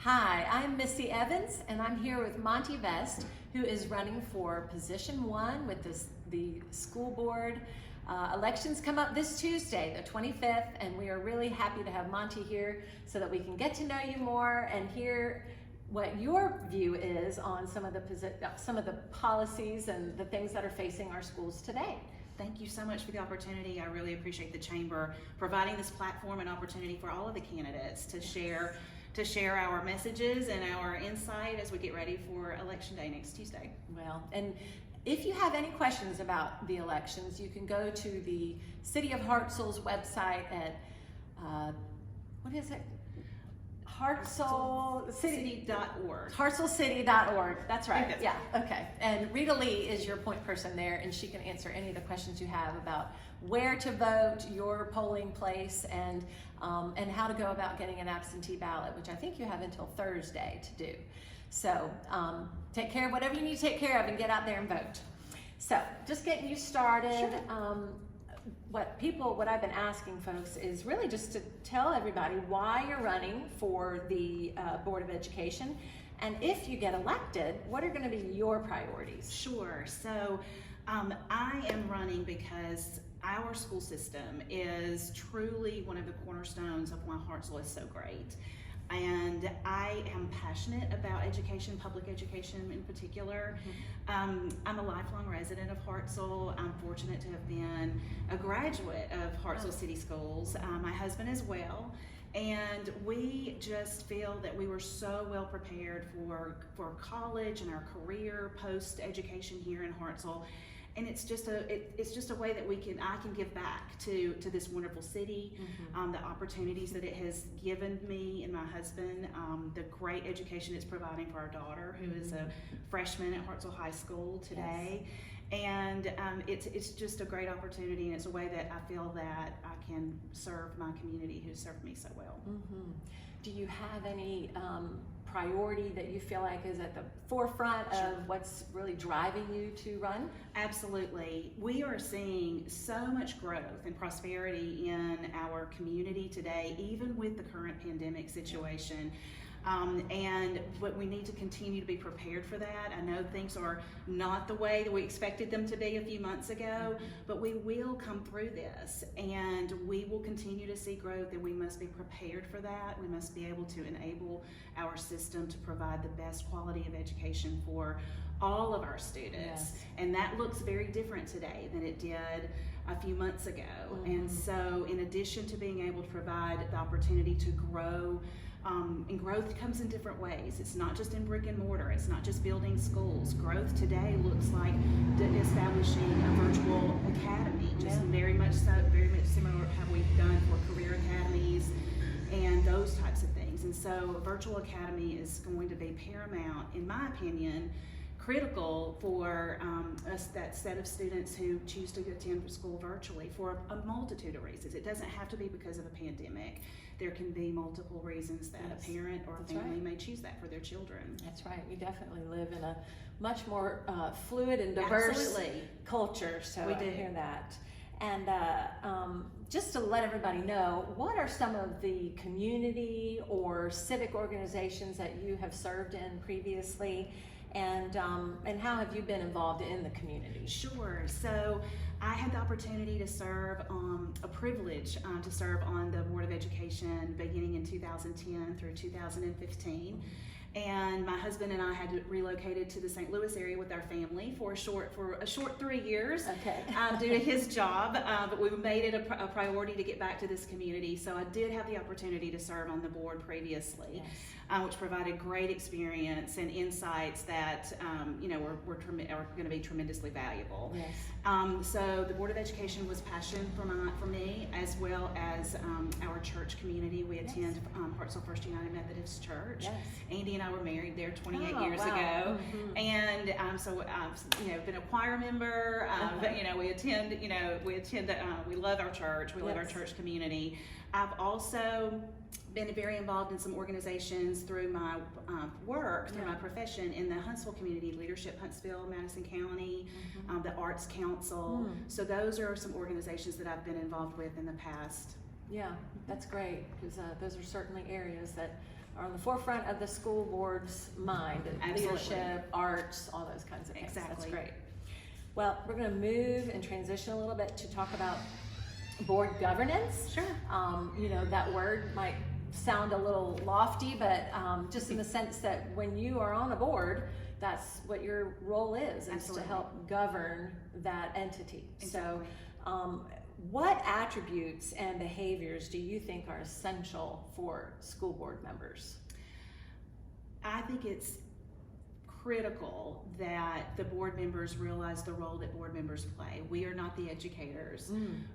Hi, I'm Missy Evans, and I'm here with Monty Vest, who is running for position 1 with the school board. Elections come up this Tuesday, the 25th, and we are really happy to have Monty here so that we can get to know you more and hear what your view is on some of the policies and the things that are facing our schools today. Thank you so much for the opportunity. I really appreciate the Chamber providing this platform and opportunity for all of the candidates to share our messages and our insight as we get ready for Election Day next Tuesday. Well, and if you have any questions about the elections, you can go to the City of Hartsel's website at, what is it? Hartselcity.org. Hartselcity.org. That's right. Yeah. Okay. And Rita Lee is your point person there, and she can answer any of the questions you have about where to vote, your polling place, and how to go about getting an absentee ballot, which I think you have until Thursday to do. So take care of whatever you need to take care of and get out there and vote. So just getting you started. Sure. What I've been asking folks is really just to tell everybody why you're running for the Board of Education, and if you get elected, what are going to be your priorities? Sure. So I am running because our school system is truly one of the cornerstones of why Hartsel is so great. And I am passionate about education, public education in particular. Mm-hmm. I'm a lifelong resident of Hartsel. I'm fortunate to have been a graduate of Hartsel City Schools. My husband as well. And we just feel that we were so well prepared for college and our career post-education here in Hartsel. And it's just a way that I can give back to this wonderful city, mm-hmm. The opportunities that it has given me and my husband, the great education it's providing for our daughter, who is a freshman at Hartsel High School today. Yes. And it's just a great opportunity, and it's a way that I feel that I can serve my community who served me so well. Mm-hmm. Do you have any priority that you feel like is at the forefront of what's really driving you to run? Absolutely. We are seeing so much growth and prosperity in our community today, even with the current pandemic situation. But we need to continue to be prepared for that. I know things are not the way that we expected them to be a few months ago, but we will come through this, and we will continue to see growth, and we must be prepared for that. We must be able to enable our system to provide the best quality of education for all of our students. Yes. And that looks very different today than it did a few months ago. Mm-hmm. And so in addition to being able to provide the opportunity to grow, and growth comes in different ways. It's not just in brick and mortar. It's not just building schools. Growth today looks like establishing a virtual academy, just very much similar to how we've done for career academies and those types of things. And so a virtual academy is going to be paramount, in my opinion, critical for that set of students who choose to attend school virtually for a multitude of reasons. It doesn't have to be because of a pandemic. There can be multiple reasons that a parent or a family may choose that for their children. That's right. We definitely live in a much more fluid and diverse culture, so we do hear that. And just to let everybody know, what are some of the community or civic organizations that you have served in previously? And how have you been involved in the community? Sure. So I had the opportunity to serve, a privilege to serve on the Board of Education beginning in 2010 through 2015. And my husband and I had relocated to the St. Louis area with our family for a short 3 years, due to his job. But we made it a priority to get back to this community. So I did have the opportunity to serve on the board previously, which provided great experience and insights that are going to be tremendously valuable. Yes. So the Board of Education was passion for me, as well as our church community. We attend Hartsel First United Methodist Church. Yes. Andy and I were married there 28 years ago, mm-hmm. And so I've been a choir member. But we attend. We love our church. We love our church community. I've also been very involved in some organizations through my work, through my profession, in the Huntsville Community Leadership, Huntsville, Madison County, mm-hmm. The Arts Council. So those are some organizations that I've been involved with in the past. Yeah, that's great, because those are certainly areas that are on the forefront of the school board's mind. Absolutely. Leadership, arts, all those kinds of things. Exactly. That's great. Well, we're going to move and transition a little bit to talk about board governance. Sure. You know, that word might sound a little lofty, but just in the sense that when you are on a board, that's what your role is Absolutely. to help govern that entity. Exactly. So, what attributes and behaviors do you think are essential for school board members? I think it's critical that the board members realize the role that board members play. We are not the educators.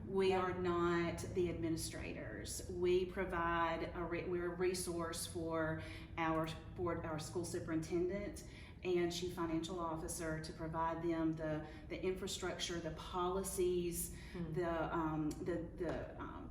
We are not the administrators. We provide we're a resource for our board, our school superintendent and chief financial officer to provide them the infrastructure, the policies, the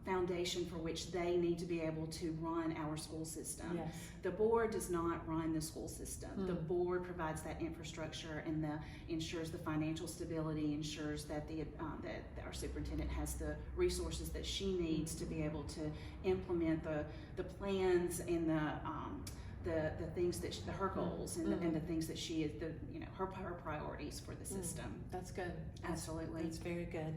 foundation for which they need to be able to run our school system. Yes. The board does not run the school system. The board provides that infrastructure and ensures the financial stability, ensures that that our superintendent has the resources that she needs to be able to implement the plans and the things that her goals and the things that she is her priorities for the system. That's good. Absolutely. That's very good.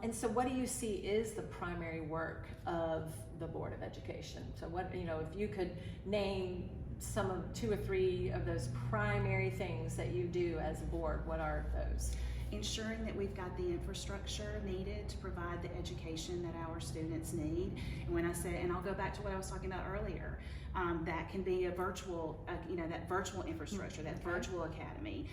And so what do you see is the primary work of the Board of Education? So what, if you could name some of 2 or 3 of those primary things that you do as a board, what are those? Ensuring that we've got the infrastructure needed to provide the education that our students need. And when I said, and I'll go back to what I was talking about earlier, that can be a virtual, that virtual infrastructure, that virtual academy,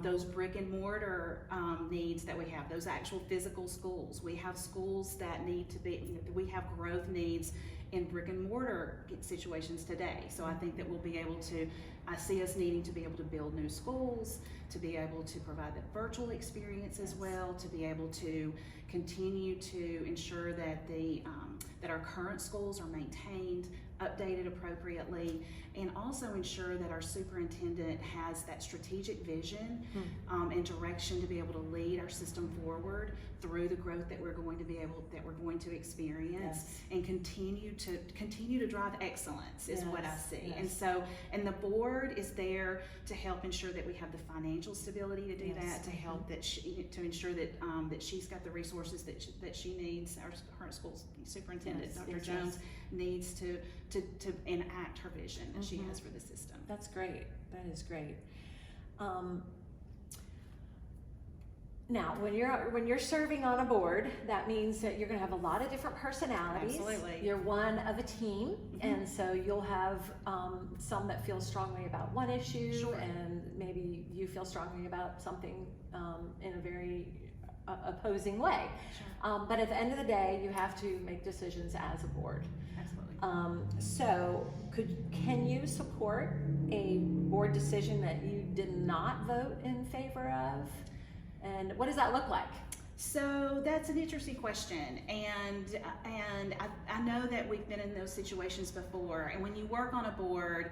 those brick and mortar needs that we have, those actual physical schools. We have schools that need to be, we have growth needs in brick and mortar situations today. So I think that we'll be able to, I see us needing to be able to build new schools, to be able to provide the virtual experience as well, to be able to continue to ensure that that our current schools are maintained, updated appropriately, and also ensure that our superintendent has that strategic vision and direction to be able to lead our system forward through the growth that we're going to experience, and continue to drive excellence is what I see. And the board is there to help ensure that we have the financial stability to do that, to help to ensure that that she's got the resources that she needs. Our current school superintendent, Dr. Jones, needs to enact her vision that she has for the system. That's great. That is great. Now, when you're serving on a board, that means that you're going to have a lot of different personalities. Absolutely. You're one of a team, and so you'll have some that feel strongly about one issue, Sure. and maybe you feel strongly about something in a very opposing way. Sure. But at the end of the day, you have to make decisions as a board. Absolutely. So can you support a board decision that you did not vote in favor of? And what does that look like? So that's an interesting question, and I know that we've been in those situations before. And when you work on a board,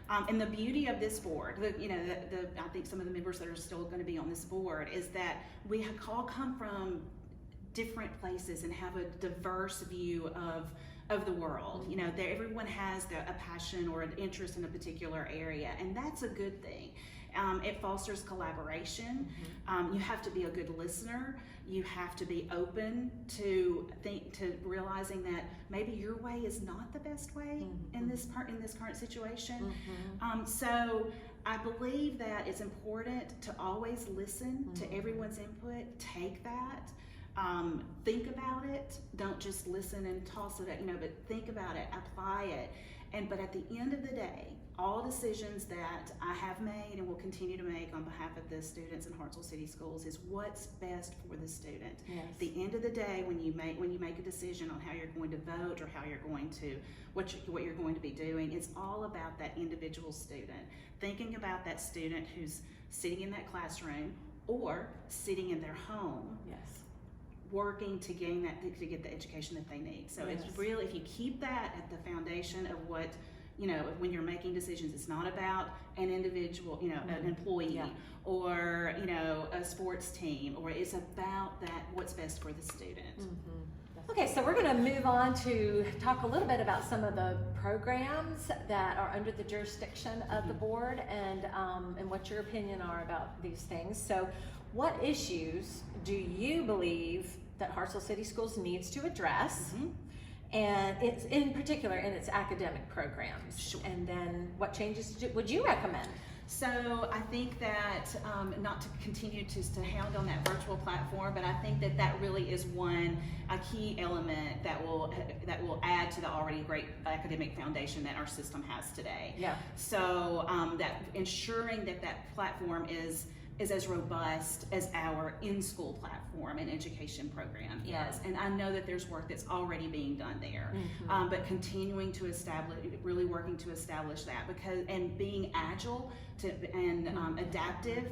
and the beauty of this board, I think some of the members that are still going to be on this board is that we all come from different places and have a diverse view of the world. Everyone has a passion or an interest in a particular area, and that's a good thing. It fosters collaboration. You have to be a good listener. You have to be open to realizing that maybe your way is not the best way in this current situation. So I believe that it's important to always listen to everyone's input. Take that. Think about it. Don't just listen and toss it out, but think about it, apply it. But at the end of the day, all decisions that I have made and will continue to make on behalf of the students in Hartsville City Schools is what's best for the student. Yes. At the end of the day, when you make a decision on how you're going to vote or how you're going to what you're going to be doing, it's all about that individual student. Thinking about that student who's sitting in that classroom or sitting in their home. Yes. Working to get the education that they need. So it's really, if you keep that at the foundation of what, when you're making decisions, it's not about an individual, an employee or, a sports team, or it's about what's best for the student. Okay, so we're going to move on to talk a little bit about some of the programs that are under the jurisdiction of the board, and what your opinion are about these things. So, what issues do you believe that Hartselle City Schools needs to address? And it's in particular in its academic programs. Sure. And then what changes would you recommend? So I think that, not to continue to hound on that virtual platform, but I think that that really is a key element that will add to the already great academic foundation that our system has today. Yeah. So that ensuring that that platform is as robust as our in-school platform and education program is. And I know that there's work that's already being done there, but continuing to establish, really working to establish that, and being agile and adaptive,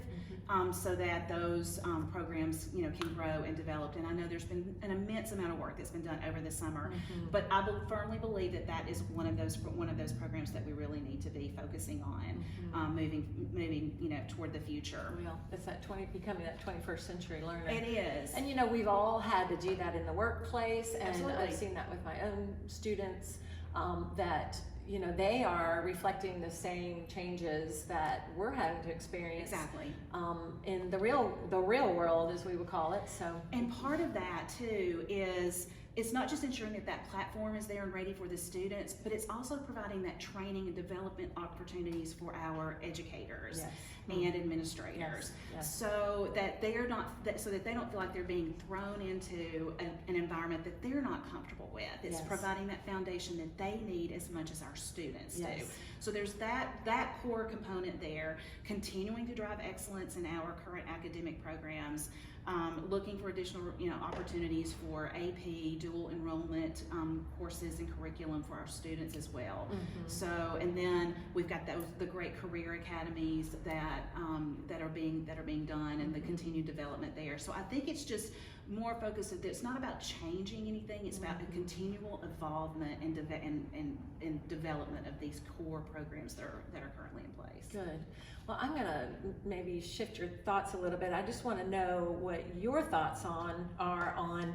so that those programs, can grow and develop. And I know there's been an immense amount of work that's been done over the summer, but I firmly believe that that is one of those programs that we really need to be focusing on, moving, toward the future. Well, it's becoming that 21st century learner. It is. And we've all had to do that in the workplace, and Absolutely. I've seen that with my own students, that they are reflecting the same changes that we're having to experience. Exactly. In the real world, as we would call it. So. And part of that too is it's not just ensuring that that platform is there and ready for the students, but it's also providing that training and development opportunities for our educators. Yes. And administrators, Yes. Yes. so that they are not, so that they don't feel like they're being thrown into an environment that they're not comfortable with. It's Yes. providing that foundation that they need as much as our students Yes. do. So there's that core component there, continuing to drive excellence in our current academic programs, looking for additional opportunities for AP dual enrollment courses and curriculum for our students as well. So, and then we've got the great career academies that are being done, and the continued development there. So I think it's just more focused. It's not about changing anything. It's about a continual involvement and development of these core programs that are currently in place. Good. Well, I'm going to maybe shift your thoughts a little bit. I just want to know what your thoughts are on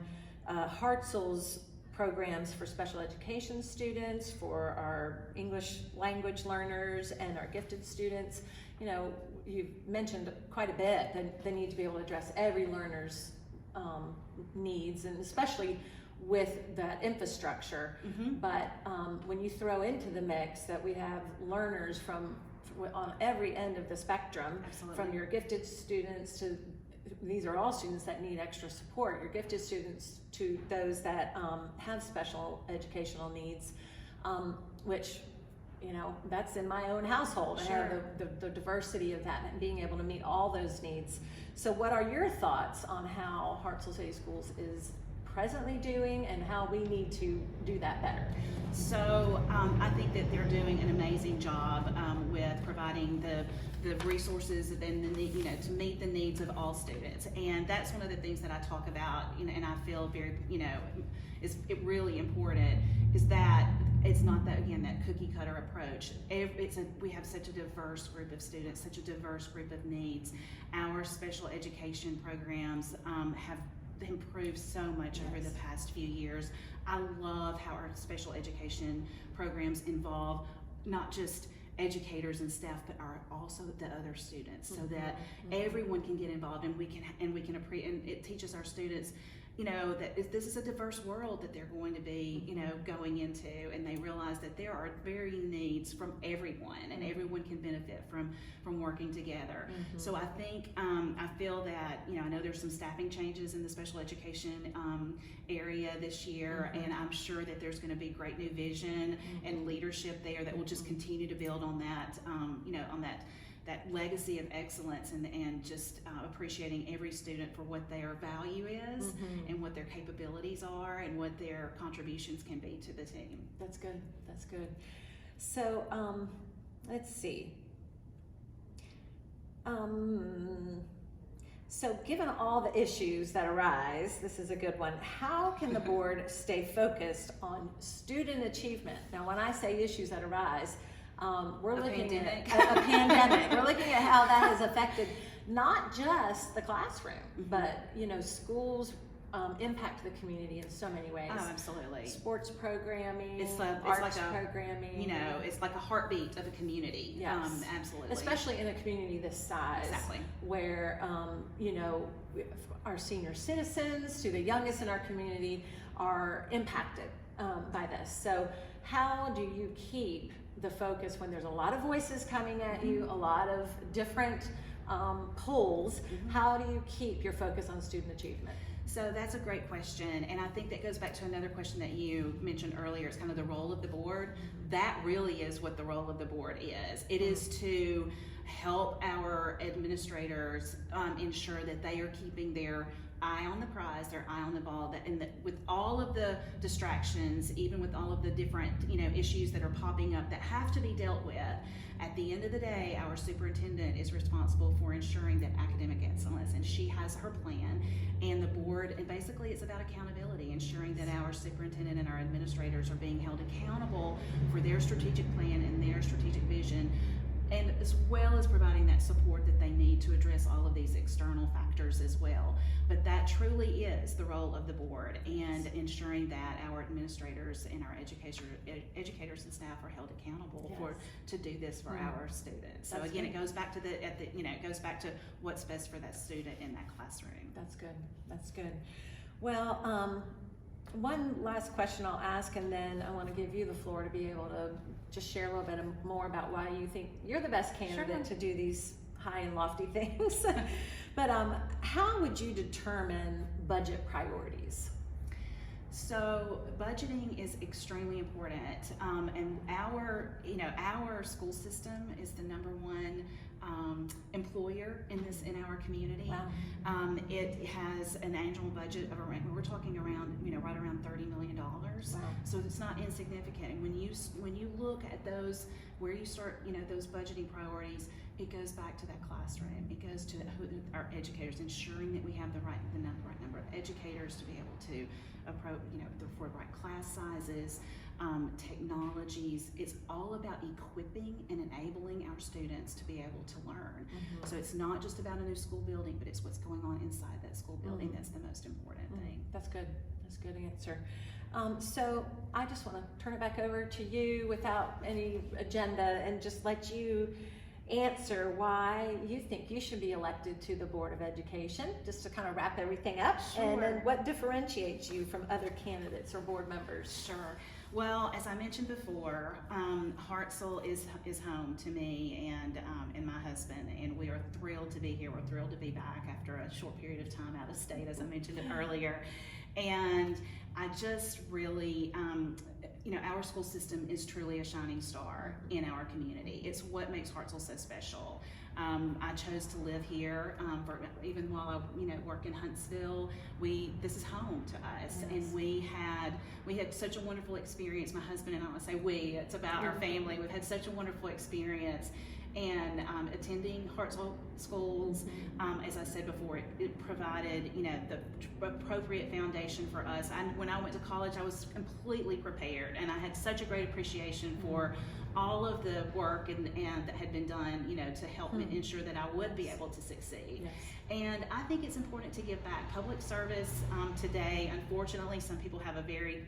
Hartselle's programs for special education students, for our English language learners, and our gifted students. You've mentioned quite a bit that they need to be able to address every learner's needs, and especially with that infrastructure. But when you throw into the mix that we have learners on every end of the spectrum, Absolutely. from your gifted students to, these are all students that need extra support, your gifted students to those that have special educational needs, which that's in my own household. Sure. I have the diversity of that and being able to meet all those needs. So what are your thoughts on how Hartselle City Schools is presently doing, and how we need to do that better? So I think that they're doing an amazing job with providing the resources and to meet the needs of all students. And that's one of the things that I talk about, and I feel very, is really important, is that it's not that cookie cutter approach. We have such a diverse group of students, such a diverse group of needs. Our special education programs have improved so much over the past few years. I love how our special education programs involve not just educators and staff, but are also the other students, so that everyone can get involved, and it teaches our students that this is a diverse world that they're going to be, going into, and they realize that there are varying needs from everyone, and everyone can benefit from working together. So I think, I feel that, I know there's some staffing changes in the special education area this year, and I'm sure that there's going to be great new vision and leadership there that will just continue to build on that, on that legacy of excellence, and just appreciating every student for what their value is, and what their capabilities are, and what their contributions can be to the team. That's good. That's good. So let's see. So given all the issues that arise, this is a good one. How can the board stay focused on student achievement? Now, when I say issues that arise, we're looking at a pandemic. We're looking at how that has affected not just the classroom, but schools impact the community in so many ways. Oh, absolutely. Sports programming, It's arts like a programming. You know, it's like a heartbeat of a community. Yes. Absolutely. Especially in a community this size. Exactly. Where, you know, our senior citizens to the youngest in our community are impacted by this. So how do you keep the focus when there's a lot of voices coming at you, a lot of different polls? How do you keep your focus on student achievement? So that's a great question, and I think that goes back to another question that you mentioned earlier. It's kind of the role of the board. That really is what the role of the board is. It is to help our administrators ensure that they are keeping their eye on the prize, their eye on the ball, and that with all of the distractions, even with all of the different issues that are popping up that have to be dealt with, at the end of the day, our superintendent is responsible for ensuring that academic excellence, and she has her plan, and the board, and basically it's about accountability, ensuring that our superintendent and our administrators are being held accountable for their strategic plan and their strategic vision, and as well as providing that support that they need to address all of these external factors as well. But that truly is the role of the board, and ensuring that our administrators and our educators and staff are held accountable to do this for our students. So That's again, good. it goes back to it goes back to what's best for that student in that classroom. That's good. That's good. Well, one last question I'll ask, and then I want to give you the floor to be able to just share a little bit more about why you think you're the best candidate to do these high and lofty things. But how would you determine budget priorities? So budgeting is extremely important, and our school system is the #1 employer in our community. Wow. It has an annual budget of around, we're talking around right around $30 million. Wow. So it's not insignificant. And when you look at those, where you start, those budgeting priorities, it goes back to that classroom. It goes to our educators, ensuring that we have the right number of educators to be able to approach, for the right class sizes, technologies. It's all about equipping and enabling our students to be able to learn. So it's not just about a new school building, but it's what's going on inside that school building that's the most important thing. That's good. That's a good answer. So I just want to turn it back over to you without any agenda and just let you answer why you think you should be elected to the Board of Education, just to kind of wrap everything up. Sure. And then what differentiates you from other candidates or board members? Sure. Well, as I mentioned before, Hartselle is home to me and my husband, and we are thrilled to be here. We're thrilled to be back after a short period of time out of state, as I mentioned it earlier. And I just really, our school system is truly a shining star in our community. It's what makes Hartselle so special. I chose to live here, even while I, work in Huntsville. This is home to us, and we had such a wonderful experience. My husband and I say we. It's about our family. We've had such a wonderful experience. And attending Hartselle schools, as I said before, it provided, the appropriate foundation for us. When I went to college, I was completely prepared, and I had such a great appreciation for all of the work and that had been done, to help me ensure that I would be able to succeed. Yes. And I think it's important to give back. Public service today, unfortunately, some people have a very,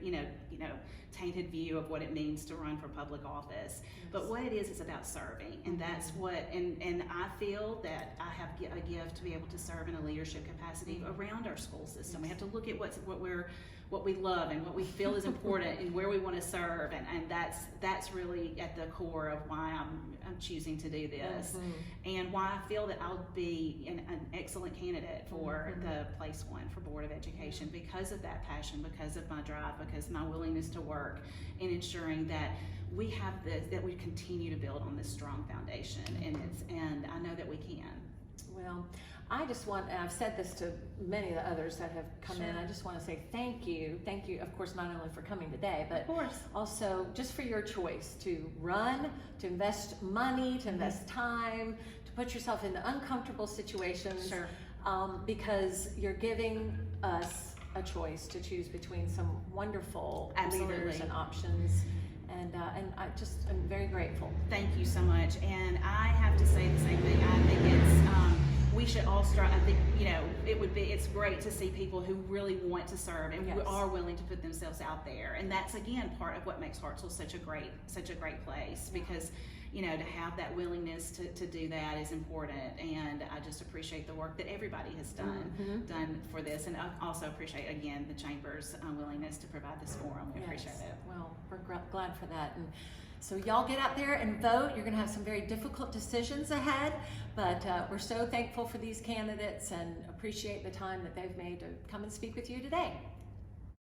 tainted view of what it means to run for public office. But what it is about serving, and that's what. And I feel that I have a gift to be able to serve in a leadership capacity around our school system. We have to look at what we love and what we feel is important and where we want to serve, and that's really at the core of why I'm choosing to do this, and why I feel that I'll be an excellent candidate for the place one for Board of Education, because of that passion, because of my drive, because my willingness to work in ensuring that we have that we continue to build on this strong foundation, and I know that we can. Well, I just want, and I've said this to many of the others that have come in, I just want to say thank you, of course, not only for coming today, but also just for your choice to run, to invest money, to invest time, to put yourself into uncomfortable situations, because you're giving us a choice to choose between some wonderful leaders and options. And I'm very grateful. Thank you so much. And I have to say the same thing. I think we should all strive. I think, it's great to see people who really want to serve and who Yes. are willing to put themselves out there. And that's, again, part of what makes Hartsville such a great place, because to have that willingness to do that is important. And I just appreciate the work that everybody has done for this. And I also appreciate, again, the Chamber's willingness to provide this forum. We appreciate it. Well, we're glad for that. And so y'all get out there and vote. You're going to have some very difficult decisions ahead, but we're so thankful for these candidates and appreciate the time that they've made to come and speak with you today.